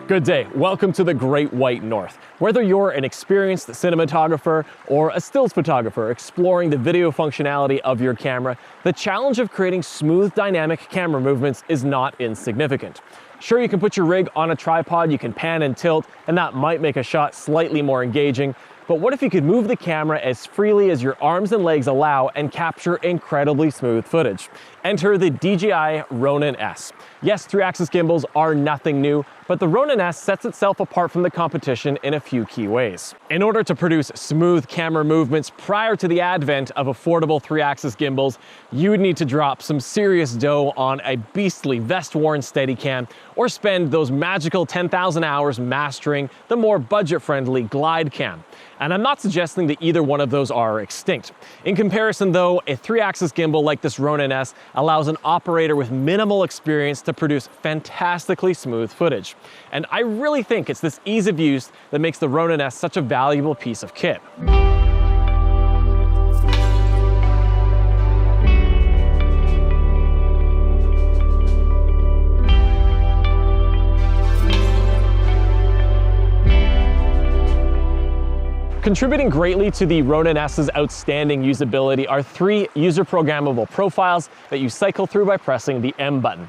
Good day. Welcome to the Great White North. Whether you're an experienced cinematographer or a stills photographer exploring the video functionality of your camera, the challenge of creating smooth, dynamic camera movements is not insignificant. Sure, you can put your rig on a tripod, you can pan and tilt, and that might make a shot slightly more engaging. But what if you could move the camera as freely as your arms and legs allow and capture incredibly smooth footage? Enter the DJI Ronin-S. Yes, 3-axis gimbals are nothing new, but the Ronin-S sets itself apart from the competition in a few key ways. In order to produce smooth camera movements prior to the advent of affordable 3-axis gimbals, you would need to drop some serious dough on a beastly vest-worn Steadicam, or spend those magical 10,000 hours mastering the more budget-friendly Glide Cam. And I'm not suggesting that either one of those are extinct. In comparison though, a 3-axis gimbal like this Ronin-S allows an operator with minimal experience to produce fantastically smooth footage. And I really think it's this ease of use that makes the Ronin-S such a valuable piece of kit. Contributing greatly to the Ronin-S's outstanding usability are 3 user-programmable profiles that you cycle through by pressing the M button.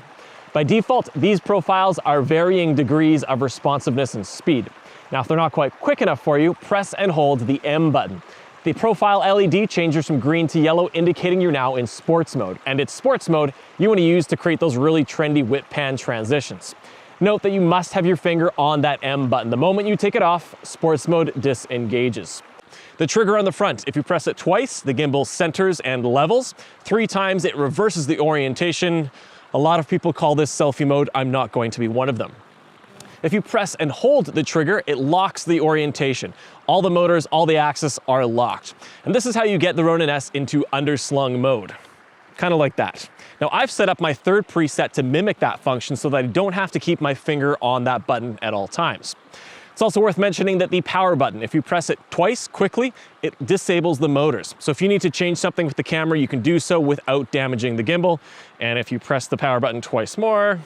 By default, these profiles are varying degrees of responsiveness and speed. Now, if they're not quite quick enough for you, press and hold the M button. The profile LED changes from green to yellow, indicating you're now in sports mode. And it's sports mode you want to use to create those really trendy whip pan transitions. Note that you must have your finger on that M button. The moment you take it off, sports mode disengages. The trigger on the front, if you press it twice, the gimbal centers and levels. 3 times, it reverses the orientation. A lot of people call this selfie mode. I'm not going to be one of them. If you press and hold the trigger, it locks the orientation. All the motors, all the axes are locked. And this is how you get the Ronin-S into underslung mode. Kind of like that. Now, I've set up my 3rd preset to mimic that function so that I don't have to keep my finger on that button at all times. It's also worth mentioning that the power button, if you press it twice quickly, it disables the motors. So if you need to change something with the camera, you can do so without damaging the gimbal. And if you press the power button twice more,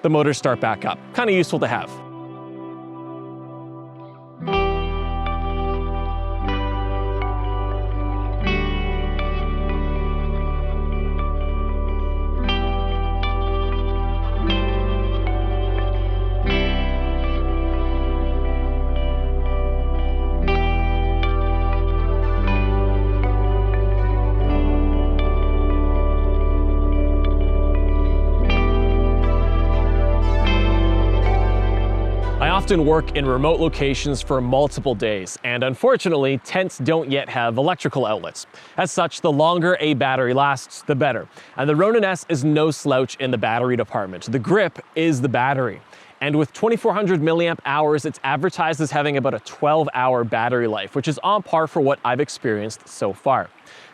the motors start back up. Kind of useful to have. I often work in remote locations for multiple days, and unfortunately, tents don't yet have electrical outlets. As such, the longer a battery lasts, the better. And the Ronin-S is no slouch in the battery department. The grip is the battery. And with 2,400 milliamp hours, it's advertised as having about a 12-hour battery life, which is on par for what I've experienced so far.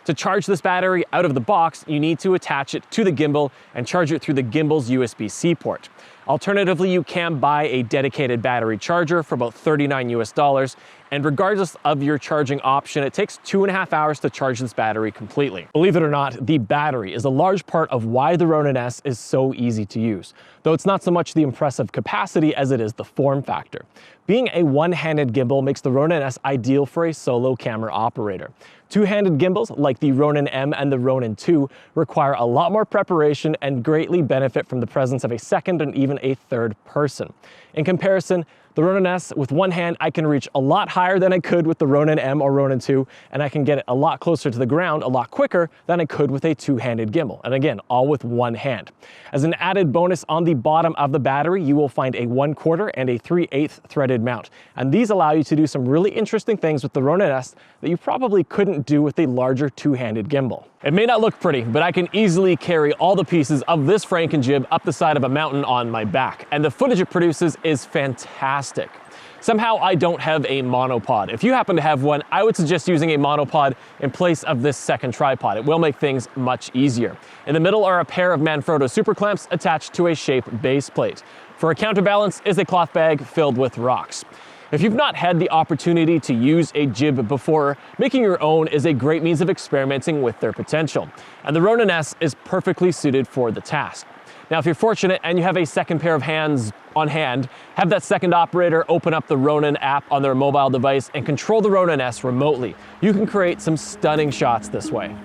To charge this battery out of the box, you need to attach it to the gimbal and charge it through the gimbal's USB-C port. Alternatively, you can buy a dedicated battery charger for about $39 US, and regardless of your charging option, it takes 2.5 hours to charge this battery completely. Believe it or not, the battery is a large part of why the Ronin-S is so easy to use, though it's not so much the impressive capacity as it is the form factor. Being a one-handed gimbal makes the Ronin-S ideal for a solo camera operator. Two-handed gimbals like the Ronin-M and the Ronin-2 require a lot more preparation and greatly benefit from the presence of a second and even a third person. In comparison, the Ronin-S, with one hand, I can reach a lot higher than I could with the Ronin-M or Ronin-2, and I can get it a lot closer to the ground a lot quicker than I could with a two-handed gimbal. And again, all with one hand. As an added bonus, on the bottom of the battery, you will find a 1/4 and a 3/8 threaded mount. And these allow you to do some really interesting things with the Ronin-S that you probably couldn't do with a larger two-handed gimbal. It may not look pretty, but I can easily carry all the pieces of this Franken-jib up the side of a mountain on my back, and the footage it produces is fantastic. Somehow I don't have a monopod. If you happen to have one, I would suggest using a monopod in place of this second tripod. It will make things much easier. In the middle are a pair of Manfrotto super clamps attached to a shape base plate. For a counterbalance is a cloth bag filled with rocks. If you've not had the opportunity to use a jib before, making your own is a great means of experimenting with their potential. And the Ronin-S is perfectly suited for the task. Now, if you're fortunate and you have a second pair of hands on hand, have that second operator open up the Ronin app on their mobile device and control the Ronin-S remotely. You can create some stunning shots this way.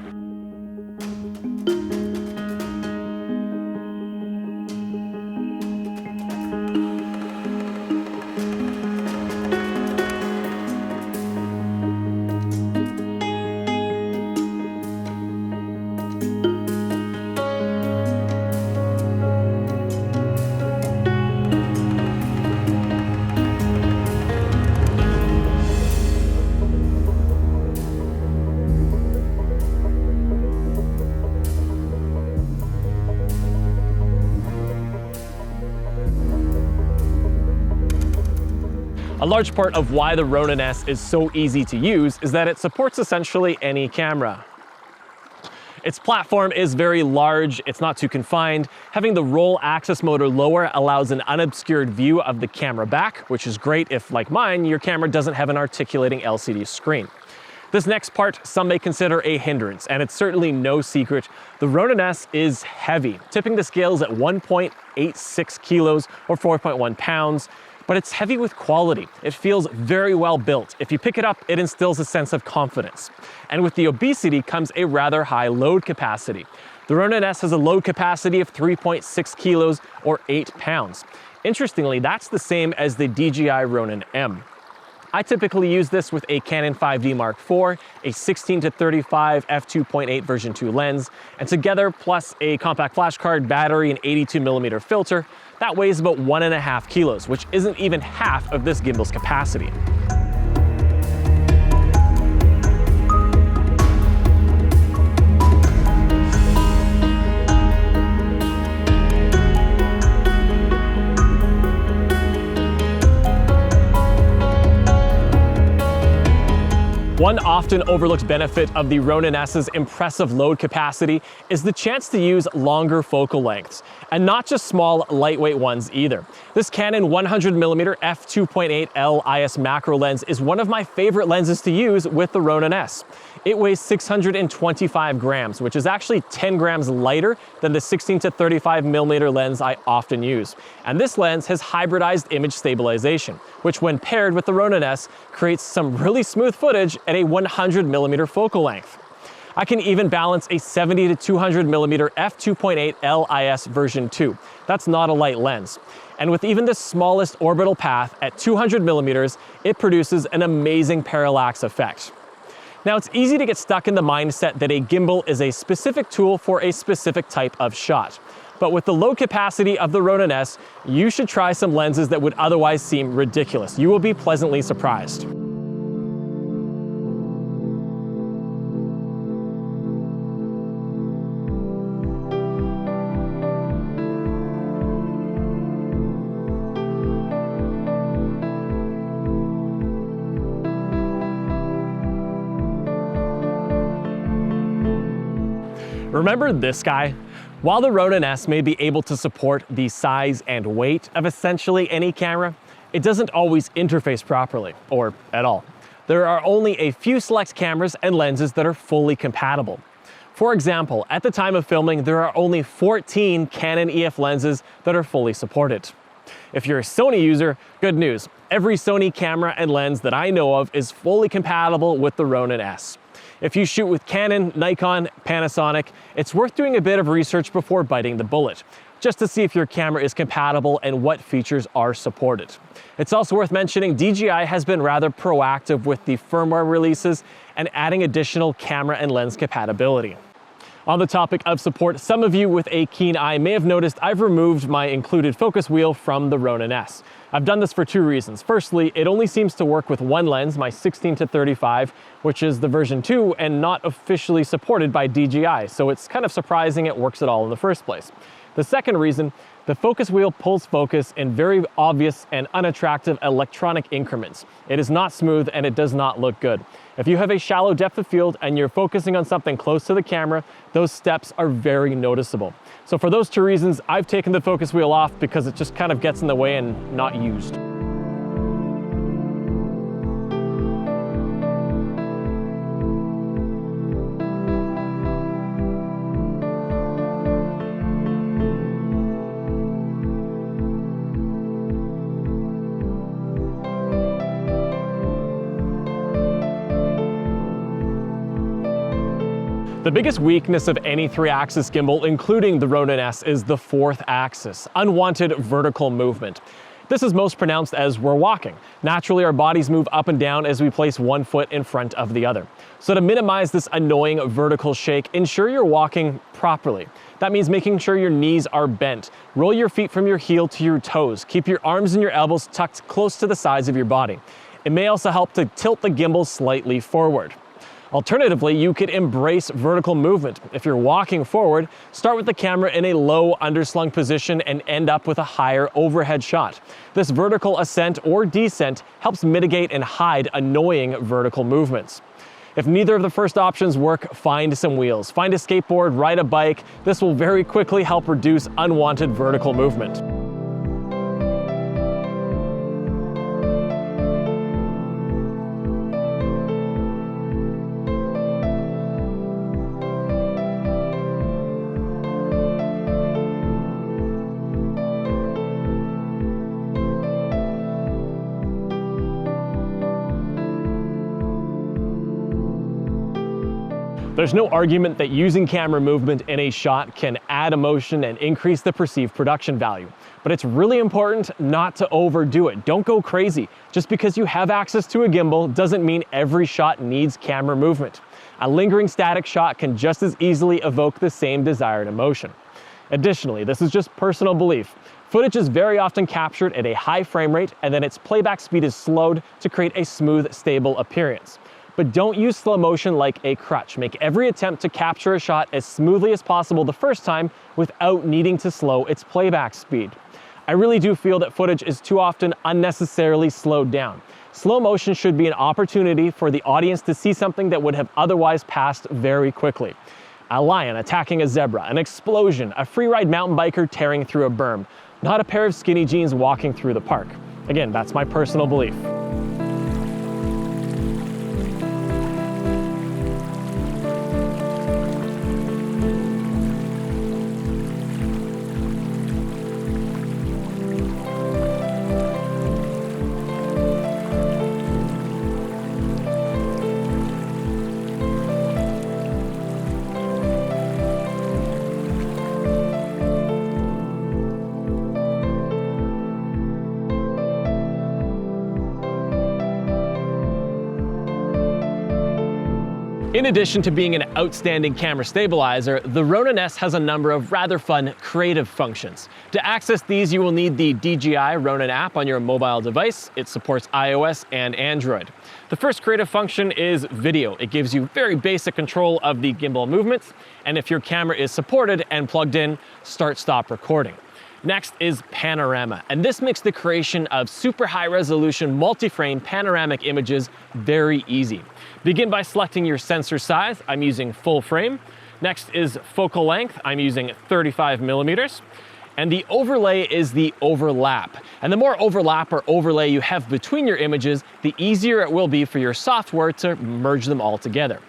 A large part of why the Ronin-S is so easy to use is that it supports essentially any camera. Its platform is very large, it's not too confined. Having the roll axis motor lower allows an unobscured view of the camera back, which is great if, like mine, your camera doesn't have an articulating LCD screen. This next part some may consider a hindrance, and it's certainly no secret. The Ronin-S is heavy, tipping the scales at 1.86 kilos or 4.1 pounds. But it's heavy with quality. It feels very well built. If you pick it up, it instills a sense of confidence. And with the obesity comes a rather high load capacity. The Ronin-S has a load capacity of 3.6 kilos or 8 pounds. Interestingly, that's the same as the DJI Ronin-M. I typically use this with a Canon 5D Mark IV, a 16-35 f2.8 version 2 lens, and together plus a compact flash card, battery, and 82mm filter, that weighs about 1.5 kilos, which isn't even half of this gimbal's capacity. One often overlooked benefit of the Ronin-S's impressive load capacity is the chance to use longer focal lengths, and not just small, lightweight ones either. This Canon 100mm f2.8L IS macro lens is one of my favorite lenses to use with the Ronin-S. It weighs 625 grams, which is actually 10 grams lighter than the 16-35mm lens I often use. And this lens has hybridized image stabilization, which when paired with the Ronin-S creates some really smooth footage at a 100mm focal length. I can even balance a 70-200mm f2.8L IS version 2. That's not a light lens. And with even the smallest orbital path at 200mm, it produces an amazing parallax effect. Now, it's easy to get stuck in the mindset that a gimbal is a specific tool for a specific type of shot. But with the load capacity of the Ronin-S, you should try some lenses that would otherwise seem ridiculous. You will be pleasantly surprised. Remember this guy? While the Ronin-S may be able to support the size and weight of essentially any camera, it doesn't always interface properly, or at all. There are only a few select cameras and lenses that are fully compatible. For example, at the time of filming, there are only 14 Canon EF lenses that are fully supported. If you're a Sony user, good news. Every Sony camera and lens that I know of is fully compatible with the Ronin-S. If you shoot with Canon, Nikon, Panasonic, it's worth doing a bit of research before biting the bullet, just to see if your camera is compatible and what features are supported. It's also worth mentioning DJI has been rather proactive with the firmware releases and adding additional camera and lens compatibility. On the topic of support, some of you with a keen eye may have noticed I've removed my included focus wheel from the Ronin-S. I've done this for two reasons. Firstly, it only seems to work with one lens, my 16-35, which is the version 2 and not officially supported by DJI, so it's kind of surprising it works at all in the first place. The second reason, the focus wheel pulls focus in very obvious and unattractive electronic increments. It is not smooth and it does not look good. If you have a shallow depth of field and you're focusing on something close to the camera, those steps are very noticeable. So for those two reasons, I've taken the focus wheel off because it just kind of gets in the way and not used. The biggest weakness of any 3-axis gimbal, including the Ronin-S, is the 4th axis, unwanted vertical movement. This is most pronounced as we're walking. Naturally, our bodies move up and down as we place one foot in front of the other. So to minimize this annoying vertical shake, ensure you're walking properly. That means making sure your knees are bent. Roll your feet from your heel to your toes. Keep your arms and your elbows tucked close to the sides of your body. It may also help to tilt the gimbal slightly forward. Alternatively, you could embrace vertical movement. If you're walking forward, start with the camera in a low underslung position and end up with a higher overhead shot. This vertical ascent or descent helps mitigate and hide annoying vertical movements. If neither of the first options work, find some wheels. Find a skateboard, ride a bike. This will very quickly help reduce unwanted vertical movement. There's no argument that using camera movement in a shot can add emotion and increase the perceived production value. But it's really important not to overdo it. Don't go crazy. Just because you have access to a gimbal doesn't mean every shot needs camera movement. A lingering static shot can just as easily evoke the same desired emotion. Additionally, this is just personal belief. Footage is very often captured at a high frame rate and then its playback speed is slowed to create a smooth, stable appearance. But don't use slow motion like a crutch. Make every attempt to capture a shot as smoothly as possible the first time without needing to slow its playback speed. I really do feel that footage is too often unnecessarily slowed down. Slow motion should be an opportunity for the audience to see something that would have otherwise passed very quickly. A lion attacking a zebra, an explosion, a freeride mountain biker tearing through a berm, not a pair of skinny jeans walking through the park. Again, that's my personal belief. In addition to being an outstanding camera stabilizer, the Ronin-S has a number of rather fun creative functions. To access these, you will need the DJI Ronin app on your mobile device. It supports iOS and Android. The first creative function is video. It gives you very basic control of the gimbal movements, and if your camera is supported and plugged in, start-stop recording. Next is panorama, and this makes the creation of super high-resolution multi-frame panoramic images very easy. Begin by selecting your sensor size. I'm using full frame. Next is focal length. I'm using 35 millimeters. And the overlay is the overlap. And the more overlap or overlay you have between your images, the easier it will be for your software to merge them all together.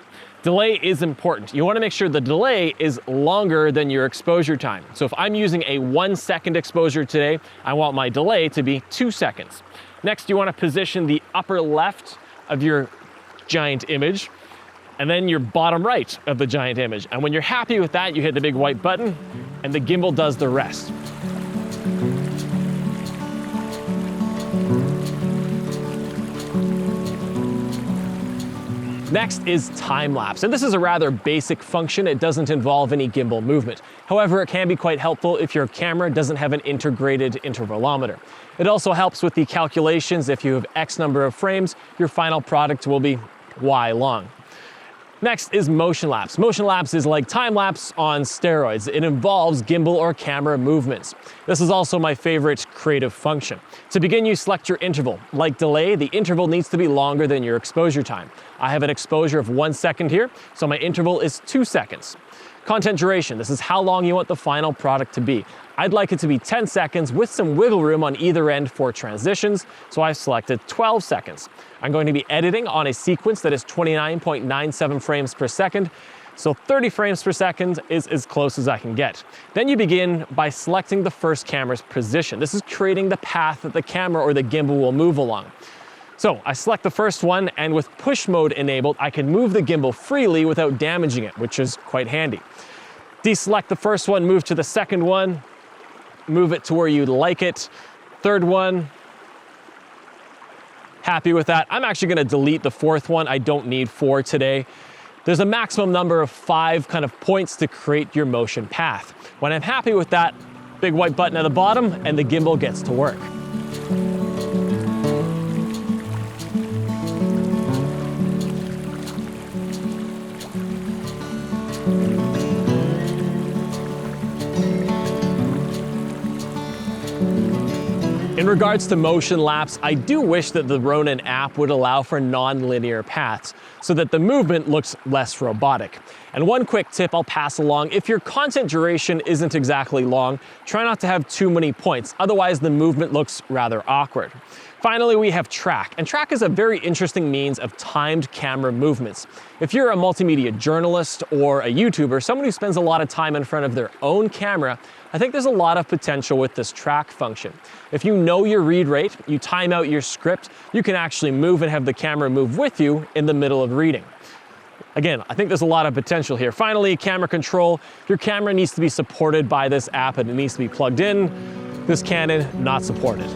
Delay is important. You want to make sure the delay is longer than your exposure time. So if I'm using a 1-second exposure today, I want my delay to be 2 seconds. Next, you want to position the upper left of your giant image, and then your bottom right of the giant image. And when you're happy with that, you hit the big white button, and the gimbal does the rest. Next is time-lapse, and this is a rather basic function. It doesn't involve any gimbal movement. However, it can be quite helpful if your camera doesn't have an integrated intervalometer. It also helps with the calculations. If you have X number of frames, your final product will be Y long. Next is motion lapse. Motion lapse is like time lapse on steroids. It involves gimbal or camera movements. This is also my favorite creative function. To begin, you select your interval. Like delay, the interval needs to be longer than your exposure time. I have an exposure of 1 second here, so my interval is 2 seconds. Content duration, this is how long you want the final product to be. I'd like it to be 10 seconds with some wiggle room on either end for transitions, so I've selected 12 seconds. I'm going to be editing on a sequence that is 29.97 frames per second, so 30 frames per second is as close as I can get. Then you begin by selecting the first camera's position. This is creating the path that the camera or the gimbal will move along. So I select the first one, and with push mode enabled, I can move the gimbal freely without damaging it, which is quite handy. Deselect the first one, move to the second one, move it to where you'd like it. Third one, happy with that. I'm actually gonna delete the fourth one. I don't need 4 today. There's a maximum number of 5 kind of points to create your motion path. When I'm happy with that, big white button at the bottom, and the gimbal gets to work. In regards to motion lapse, I do wish that the Ronin app would allow for non-linear paths so that the movement looks less robotic. And one quick tip I'll pass along: if your content duration isn't exactly long, try not to have too many points, otherwise the movement looks rather awkward. Finally, we have track, and track is a very interesting means of timed camera movements. If you're a multimedia journalist or a YouTuber, someone who spends a lot of time in front of their own camera, I think there's a lot of potential with this track function. If you know your read rate, you time out your script, you can actually move and have the camera move with you in the middle of reading. Again, I think there's a lot of potential here. Finally, camera control. Your camera needs to be supported by this app and it needs to be plugged in. This Canon, not supported.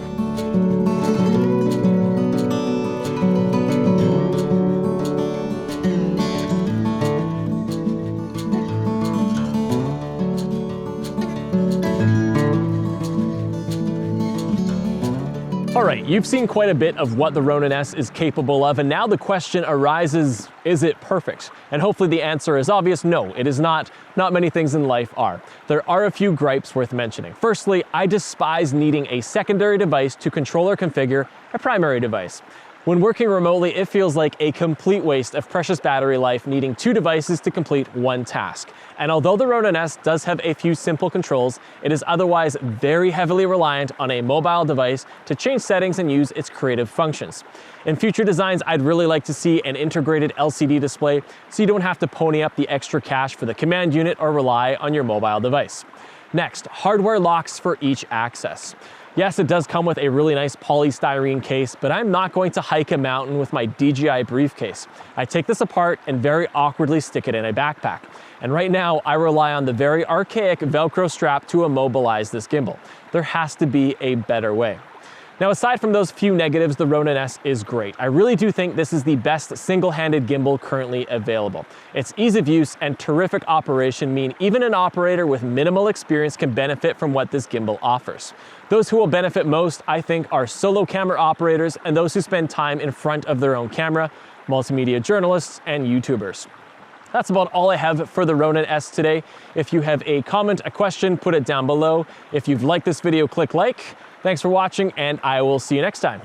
All right, you've seen quite a bit of what the Ronin-S is capable of, and now the question arises, is it perfect? And hopefully the answer is obvious: no, it is not. Not many things in life are. There are a few gripes worth mentioning. Firstly, I despise needing a secondary device to control or configure a primary device. When working remotely, it feels like a complete waste of precious battery life needing 2 devices to complete one task. And although the Ronin-S does have a few simple controls, it is otherwise very heavily reliant on a mobile device to change settings and use its creative functions. In future designs, I'd really like to see an integrated LCD display so you don't have to pony up the extra cash for the command unit or rely on your mobile device. Next, hardware locks for each access. Yes, it does come with a really nice polystyrene case, but I'm not going to hike a mountain with my DJI briefcase. I take this apart and very awkwardly stick it in a backpack. And right now, I rely on the very archaic Velcro strap to immobilize this gimbal. There has to be a better way. Now, aside from those few negatives, the Ronin-S is great. I really do think this is the best single-handed gimbal currently available. Its ease of use and terrific operation mean even an operator with minimal experience can benefit from what this gimbal offers. Those who will benefit most, I think, are solo camera operators and those who spend time in front of their own camera, multimedia journalists, and YouTubers. That's about all I have for the Ronin-S today. If you have a comment, a question, put it down below. If you've liked this video, click like. Thanks for watching, and I will see you next time.